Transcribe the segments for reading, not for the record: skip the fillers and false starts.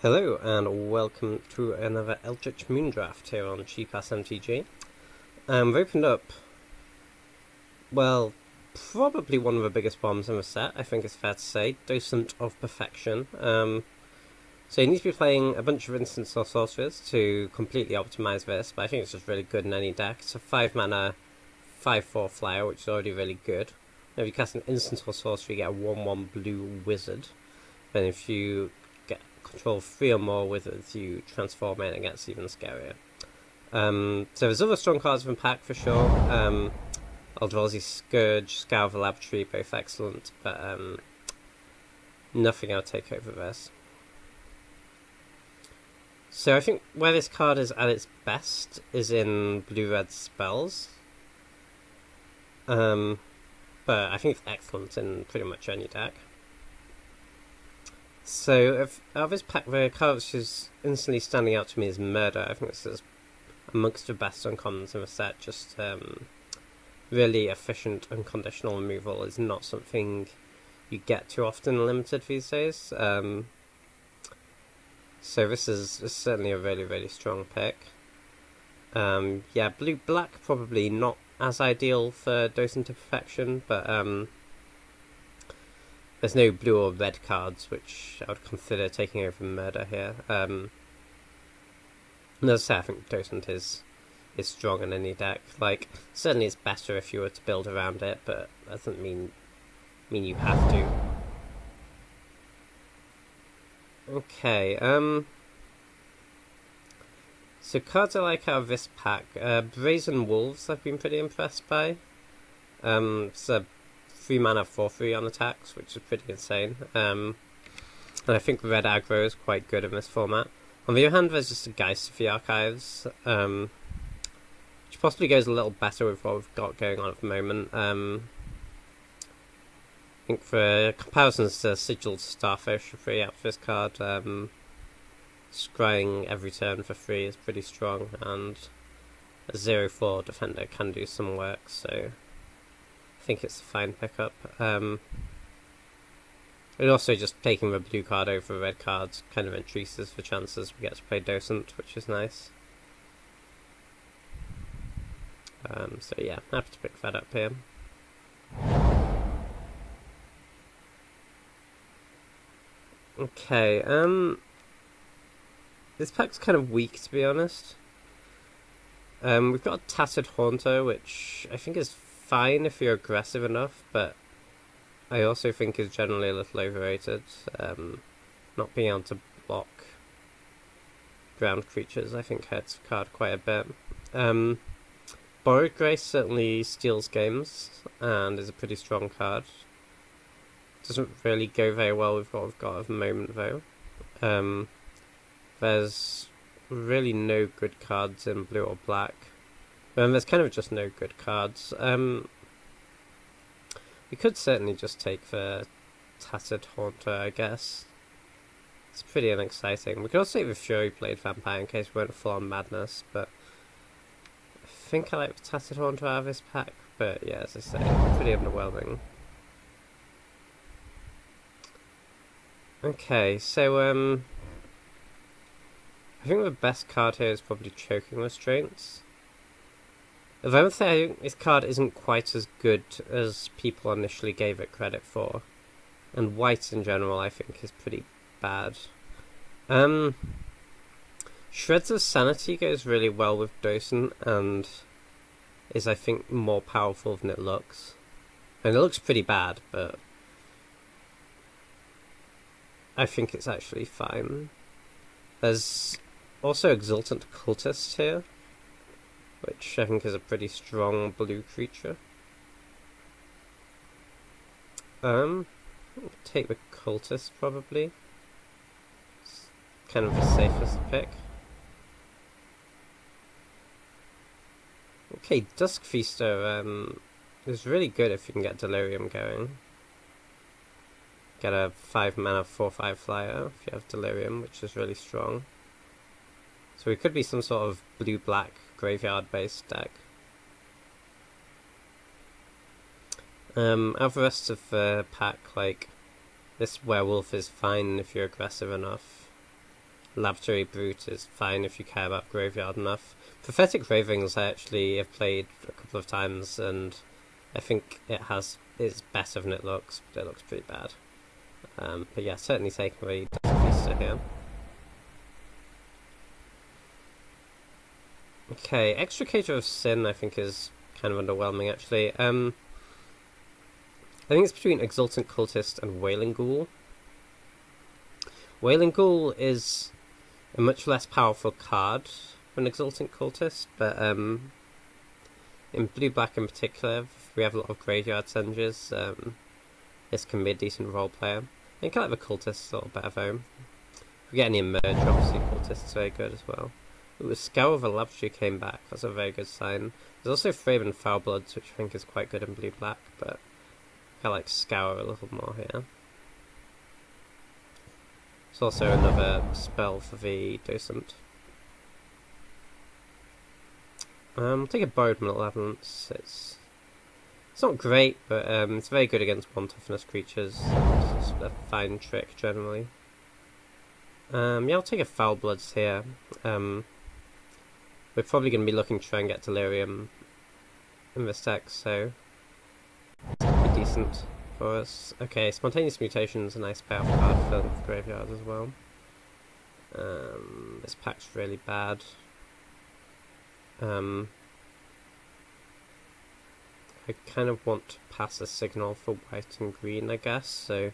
Hello and welcome to another Eldritch Moon draft here on Cheap Ass MTG. We've opened up, well, probably one of the biggest bombs in the set, I think it's fair to say, Docent of Perfection. So you need to be playing a bunch of instants or sorcerers to completely optimize this, but I think it's just really good in any deck. It's a 5 mana, 5/4 flyer, which is already really good. Now if you cast an instant or sorcery, you get a 1/1 blue wizard. And if you control 3 or more wizards, you transform it and it gets even scarier. So there's other strong cards in the pack for sure. Eldrazi Scourge, Scour of the Laboratory, both excellent, but nothing I'll take over this. So I think where this card is at its best is in blue-red spells. But I think it's excellent in pretty much any deck. So, out of this pack, the card which is instantly standing out to me is Murder. I think this is amongst the best uncommons in the set. Just really efficient unconditional removal is not something you get too often in Limited these days. So this is certainly a really, really strong pick. Yeah, blue-black probably not as ideal for Docent of Perfection, but there's no blue or red cards which I would consider taking over Murder here. As I say, I think Docent is strong in any deck. Like, certainly it's better if you were to build around it, but that doesn't mean you have to. Okay, so cards I like out of this pack. Brazen Wolves I've been pretty impressed by. It's a 3 mana 4/3 on attacks, which is pretty insane. And I think red aggro is quite good in this format. On the other hand, there's just a Geist of the Archives, which possibly goes a little better with what we've got going on at the moment. I think for comparisons to Sigiled Starfish for free out for this card, scrying every turn for free is pretty strong, and a 0/4 defender can do some work, so I think it's a fine pickup. And also just taking the blue card over the red cards kind of increases the chances we get to play Docent, which is nice. So yeah, happy to pick that up here. Okay, this pack's kind of weak, to be honest. We've got a Tattered Haunter, which I think is fine if you're aggressive enough, but I also think is generally a little overrated. Not being able to block ground creatures, I think, hurts the card quite a bit. Borrowed Grace certainly steals games, and is a pretty strong card. Doesn't really go very well with what we've got at the moment, though. There's really no good cards in blue or black. There's kind of just no good cards. We could certainly just take the Tattered Haunter, I guess. It's pretty unexciting. We could also take the Fury Blade Vampire in case we went full on madness, but I think I like the Tattered Haunter out of this pack, but yeah, as I say, pretty underwhelming. Okay, so I think the best card here is probably Choking Restraints. If I would say, I think this card isn't quite as good as people initially gave it credit for. And white in general, I think, is pretty bad. Shreds of Sanity goes really well with Docent, and is, I think, more powerful than it looks. And it looks pretty bad, but I think it's actually fine. There's also Exultant Cultist here, which I think is a pretty strong blue creature. Take the Cultist, probably. It's kind of the safest pick. Okay, Dusk Feaster is really good if you can get Delirium going. Get a 5 mana 4/5 flyer if you have Delirium, which is really strong. So it could be some sort of blue-black graveyard-based deck. Out of the rest of the pack, like, this werewolf is fine if you're aggressive enough. Laboratory Brute is fine if you care about Graveyard enough. Prophetic Ravings I actually have played a couple of times, and I think it's better than it looks, but it looks pretty bad. But yeah, certainly taking away Feaster here. Okay, Extricator of Sin I think is kind of underwhelming actually. I think it's between Exultant Cultist and Wailing Ghoul. Wailing Ghoul is a much less powerful card than Exultant Cultist, but in blue-black in particular, if we have a lot of Graveyard Singes, this can be a decent role player. I think I like the Cultist a little better though. If we get any Emerge, obviously Cultist is very good as well. Ooh, Scour of a Laboratory came back, that's a very good sign. There's also Fraven Foulbloods, which I think is quite good in blue-black, but I like Scour a little more here. There's also another spell for the Docent. Take a Borrowed Malevolence. It's not great, but it's very good against 1 toughness creatures. It's a fine trick generally. Yeah, I'll take a Foulbloods here. We're probably going to be looking to try and get Delirium in this deck, so it's pretty decent for us. Okay, Spontaneous Mutation is a nice payoff card for the Graveyard as well. This pack's really bad. I kind of want to pass a signal for white and green, I guess, so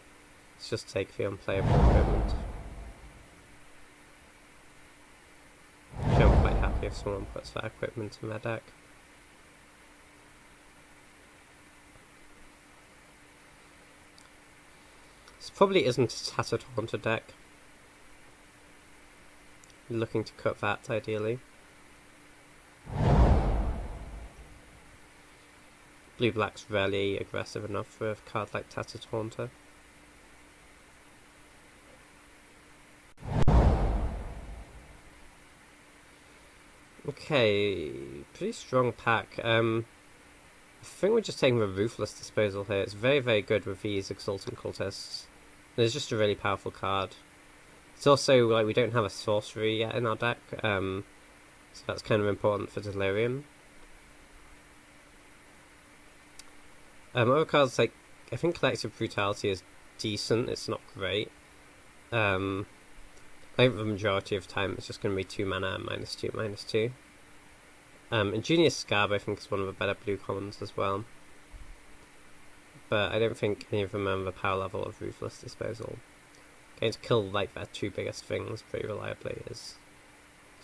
let's just take the unplayable equipment. I'm quite happy if someone puts that equipment in their deck. This probably isn't a Tattered Haunter deck. You're looking to cut that, ideally. Blue-black's rarely aggressive enough for a card like Tattered Haunter. Okay, pretty strong pack. I think we're just taking the Ruthless Disposal here. It's very, very good with these Exultant Cultists. And it's just a really powerful card. It's also, like, we don't have a sorcery yet in our deck, so that's kind of important for Delirium. Other cards, like, I think Collective Brutality is decent, it's not great. I think the majority of the time it's just going to be 2 mana, -2, -2. Ingenious Scab I think is one of the better blue commons as well. But I don't think any of them have the power level of Ruthless Disposal. Going to kill like their 2 biggest things pretty reliably is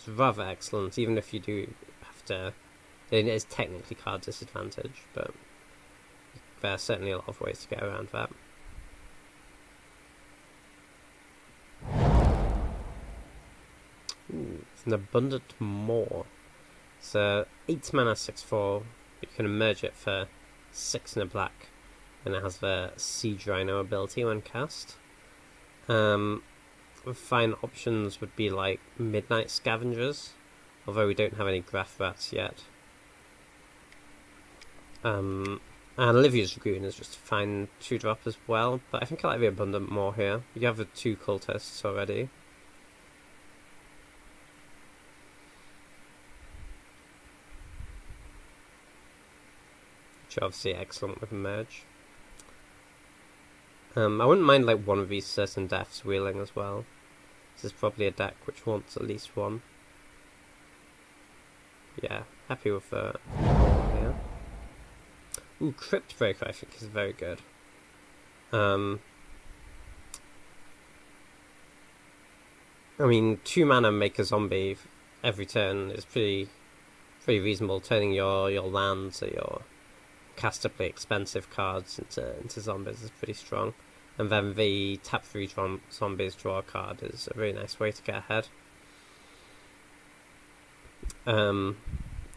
rather excellent, even if you do have to... It is technically card disadvantage, but there are certainly a lot of ways to get around that. Ooh, it's an Abundant Maw. It's a 8 mana 6/4. You can emerge it for 6 in a black, and it has the Siege Rhino ability when cast. Fine options would be like Midnight Scavengers, although we don't have any Graph Rats yet. And Olivia's Dragoon is just a fine 2-drop as well, but I think I like the Abundant Maw here. You have the 2 Cultists already. Which are obviously excellent with Emerge. I wouldn't mind like one of these Certain Deaths wheeling as well. This is probably a deck which wants at least one. Yeah, happy with the yeah. Ooh, Crypt Breaker I think is very good. I mean, 2 mana make a zombie every turn is pretty reasonable. Turning your lands or your castably expensive cards into zombies is pretty strong. And then the tap 3 zombies draw a card is a really nice way to get ahead.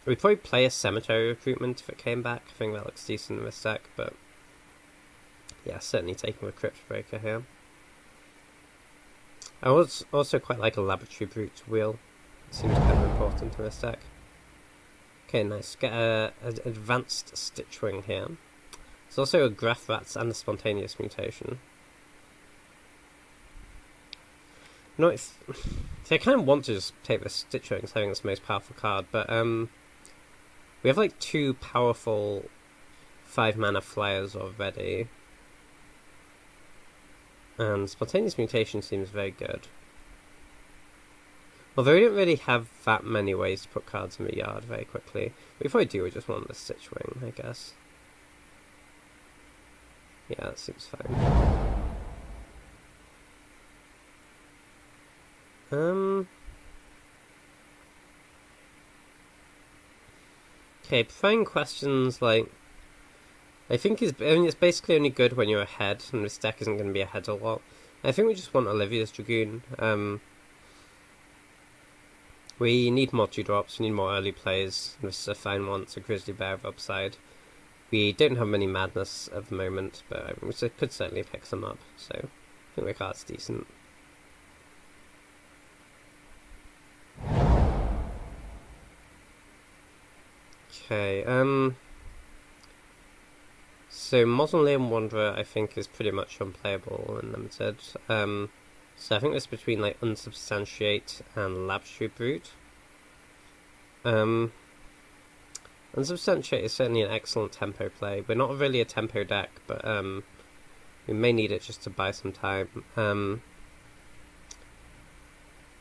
We'd probably play a Cemetery Recruitment if it came back. I think that looks decent in this deck, but yeah, certainly taking the Crypt Breaker here. I was also quite like a Laboratory Brute wheel. It seems kind of important in this deck. Okay, nice. Get an Advanced Stitchwing here. There's also a Graph Rats and a Spontaneous Mutation. No, it's... See, I kind of want to just take the Stitch Wings, having its most powerful card, but we have like 2 powerful 5-mana flyers already. And Spontaneous Mutation seems very good. Although we don't really have that many ways to put cards in the yard very quickly. But if I do, we just want the Stitch Wing, I guess. Yeah, that seems fine. Okay, preferring questions like... I mean, it's basically only good when you're ahead, and this deck isn't going to be ahead a lot. I think we just want Olivia's Dragoon. We need more 2-drops, we need more early plays. This is a fine one, it's a Grizzly Bear of upside. We don't have many Madness at the moment, but we could certainly pick some up, so I think the card's decent. Okay, so Mausoleum Wanderer I think is pretty much unplayable and limited. So I think it's between like Unsubstantiate and Laboratory Brute. Unsubstantiate is certainly an excellent tempo play. We're not really a tempo deck, but we may need it just to buy some time. The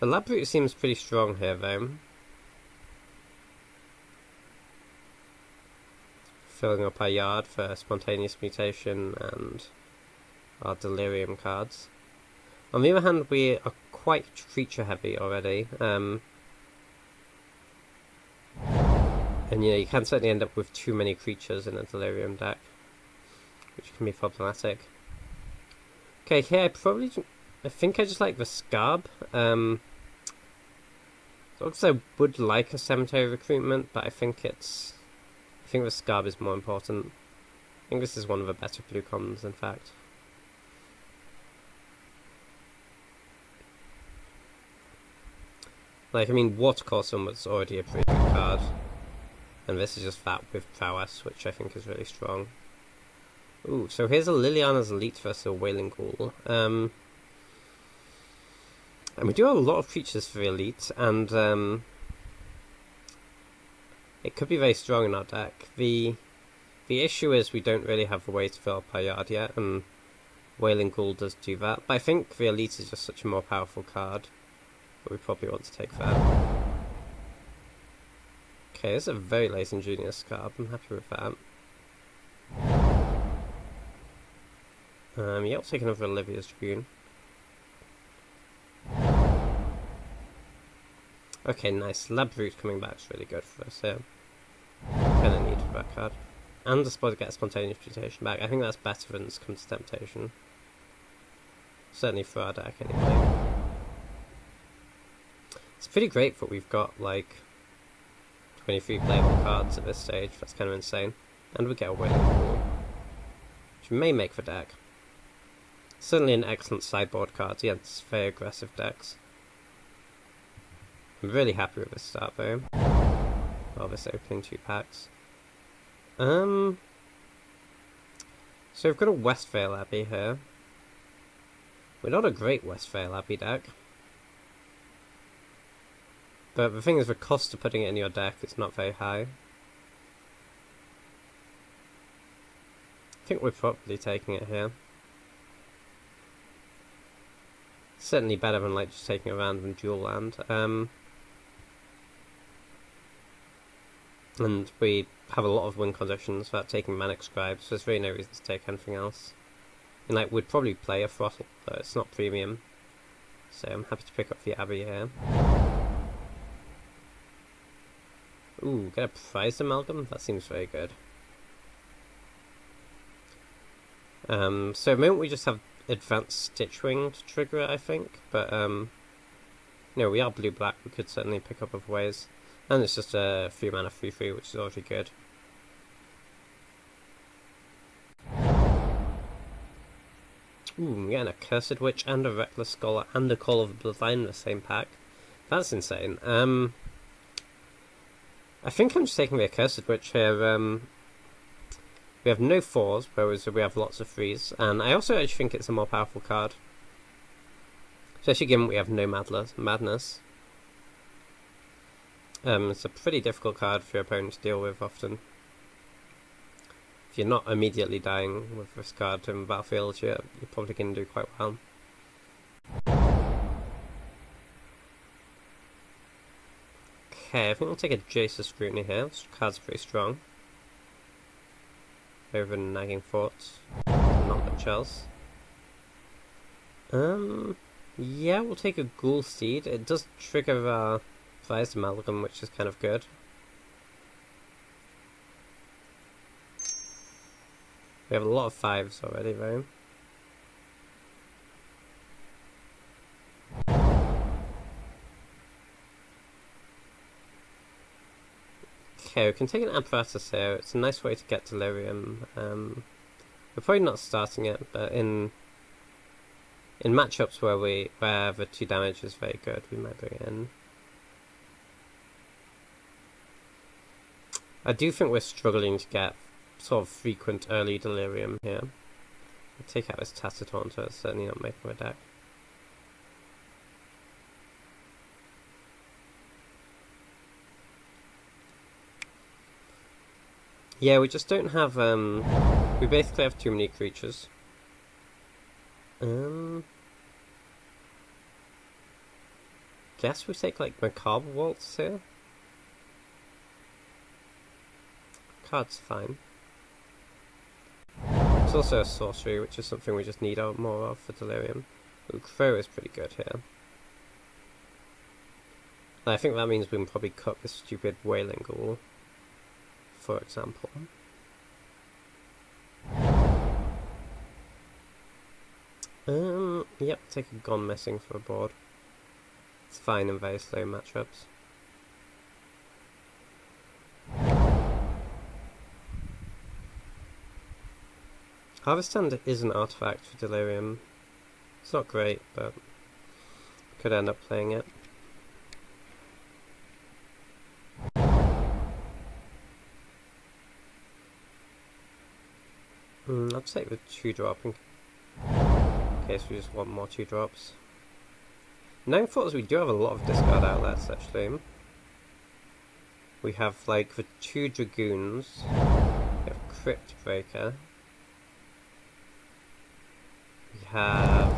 Lab Brute seems pretty strong here though. Filling up our yard for Spontaneous Mutation and our Delirium cards. On the other hand, we are quite creature heavy already, and you know, you can certainly end up with too many creatures in a Delirium deck, which can be problematic. Okay, here I think I just like the Scarb. Looks I would like a Cemetery Recruitment, but I think the Scarb is more important. I think this is one of the better blue commons, in fact. Like, I mean, Watercourse was already a pretty good card. And this is just that with Prowess, which I think is really strong. Ooh, so here's a Liliana's Elite versus a Wailing Ghoul. And we do have a lot of creatures for the Elite, and it could be very strong in our deck. The issue is we don't really have a way to fill up our yard yet, and Wailing Ghoul does do that. But I think the Elite is just such a more powerful card, but we probably want to take that. Okay, this is a very late Ingenious card. I'm happy with that. Yeah, I'll take another Olivia's Dragoon. Okay, nice. Lab Root coming back is really good for us here. Kinda need for that card. And the spot to get Spontaneous Mutation back. I think that's better than Succumb to Temptation. Certainly for our deck, anyway. It's pretty great that we've got, like, 23 playable cards at this stage. That's kind of insane. And we get a Wailing Ghoul, which may make the deck. Certainly an excellent sideboard card against very aggressive decks. I'm really happy with this start though. Well, this opening 2 packs. So we've got a Westvale Abbey here. We're not a great Westvale Abbey deck. But the thing is, the cost of putting it in your deck is not very high. I think we're probably taking it here. Certainly better than like just taking a random dual land. And we have a lot of win conditions without taking Manic Scribe, so there's really no reason to take anything else. And like, we'd probably play a Throttle, but it's not premium. So I'm happy to pick up the Abbey here. Ooh, get a Prized Amalgam? That seems very good. So at the moment we just have Advanced Stitchwing to trigger it, I think. But, no, we are blue-black, we could certainly pick up other ways. And it's just a 3-mana 3/3, which is already good. Ooh, we're getting a Cursed Witch and a Reckless Scholar and a Call of the Bloodline in the same pack. That's insane. I think I'm just taking the Accursed Witch here. We have no 4s, whereas we have lots of 3s. And I also actually think it's a more powerful card. Especially given we have no madness. It's a pretty difficult card for your opponent to deal with often. If you're not immediately dying with this card in the battlefield, you're probably going to do quite well. Okay, I think we'll take a Jace of Scrutiny here. This card's pretty strong. Over Nagging Thoughts. Not much else. Yeah, we'll take a Ghoul Steed. It does trigger our Vised Amalgam, which is kind of good. We have a lot of 5s already, though. Okay, we can take an Apparatus here. It's a nice way to get Delirium. We're probably not starting it, but in matchups where the 2 damage is very good, we might bring it in. I do think we're struggling to get sort of frequent early Delirium here. I'll take out this Taciturn, so it's certainly not making my deck. Yeah, we just don't have, we basically have too many creatures. Guess we take, like, Macabre Waltz here? Card's fine. It's also a sorcery, which is something we just need more of for Delirium. But Crow is pretty good here. And I think that means we can probably cut this stupid Wailing Ghoul, for example. Yep, take a Gone Missing for a board. It's fine in very slow matchups. Harvest Hand is an artifact for Delirium. It's not great, but could end up playing it. I'll take the 2-drop in case we just want more 2-drops. Nagging Thoughts, we do have a lot of discard outlets actually. We have like the 2 Dragoons, we have Crypt Breaker, we have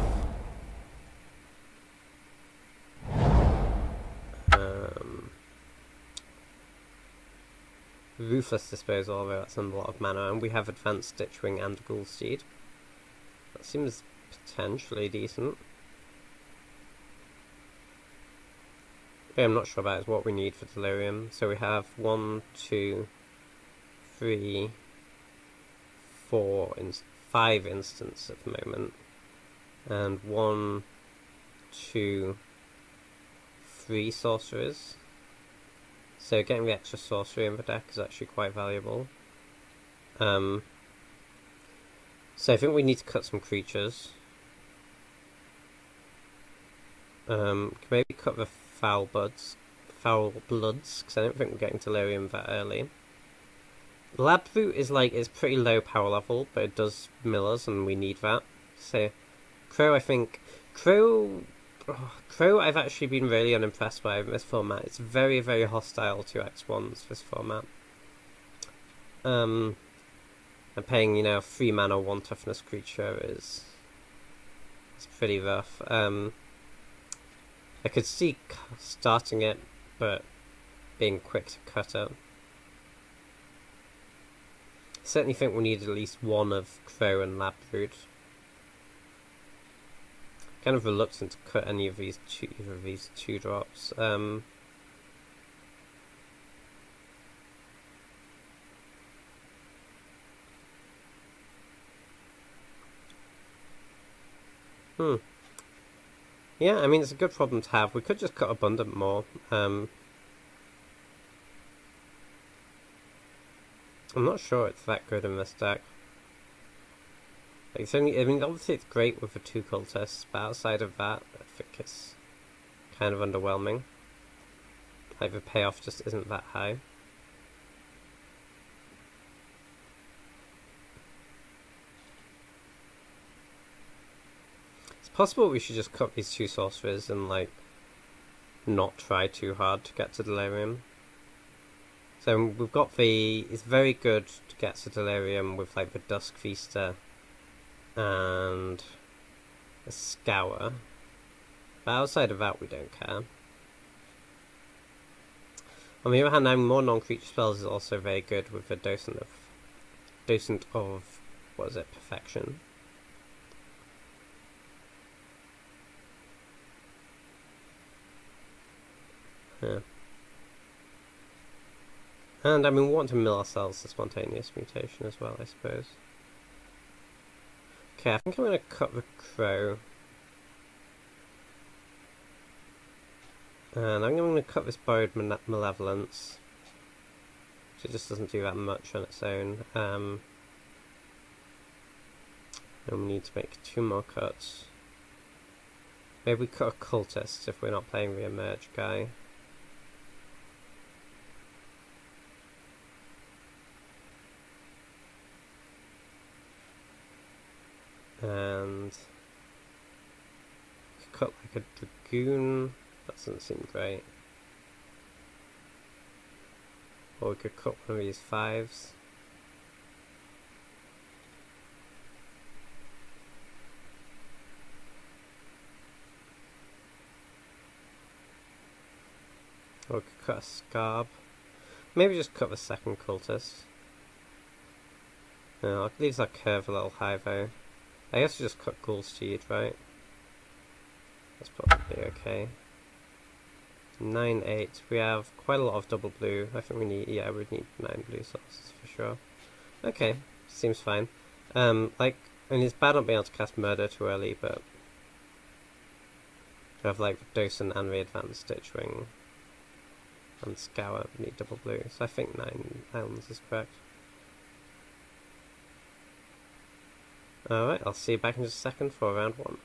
Ruthless Disposal, although that's a lot of mana, and we have Advanced Stitchwing and Ghoul Steed. That seems potentially decent. Okay, I'm not sure about is what we need for Delirium. So we have 1, 2, 3, 4, 5 instants at the moment, and 1, 2, 3 sorcerers. So getting the extra sorcery in the deck is actually quite valuable. So I think we need to cut some creatures. Can maybe cut the Foul Bloods, because I don't think we're getting Delirium that early. Lab Boot is like, it's pretty low power level, but it does mill us, and we need that. So Crow, I think Crow I've actually been really unimpressed by in this format. It's very, very hostile to X1s, this format. And paying, 3 mana, 1 toughness creature it's pretty rough. I could see starting it, but being quick to cut it. I certainly think we'll need at least 1 of Crow and Lab Root. Kind of reluctant to cut any of these 2 drops. Yeah, I mean, it's a good problem to have. We could just cut Abundant more. I'm not sure it's that good in this deck. It's only, I mean, obviously it's great with the 2 cultists, but outside of that, I think it's kind of underwhelming. Like, the payoff just isn't that high. possible we should just cut these 2 sorcerers and, like, not try too hard to get to Delirium. So we've got it's very good to get to Delirium with, like, the Dusk Feaster and a Scour. But outside of that, we don't care. On the other hand, having more non-creature spells is also very good with a docent of what is it, Perfection. Yeah. And I mean, we want to mill ourselves the Spontaneous Mutation as well, I suppose. Okay, I think I'm going to cut the Crow. And I'm going to cut this Borrowed Malevolence. It just doesn't do that much on its own. And we need to make 2 more cuts. Maybe we cut a Cultist if we're not playing the Emerge guy. And cut like a Dragoon. That doesn't seem great. Or we could cut one of these 5s. Or we could cut a Scarb. Maybe just cut the second Cultist. No, I leave that curve a little high though. I guess we just cut Ghoul Steed, right? That's probably okay. 9-8. We have quite a lot of double blue. I think we need, yeah, we need 9 blue sources for sure. Okay, seems fine. Like, I mean, it's bad not being able to cast Murder too early, but we have like Docent and the Advanced Stitchwing and Scour. We need double blue, so I think 9 islands is correct. Alright, I'll see you back in just a second for round 1.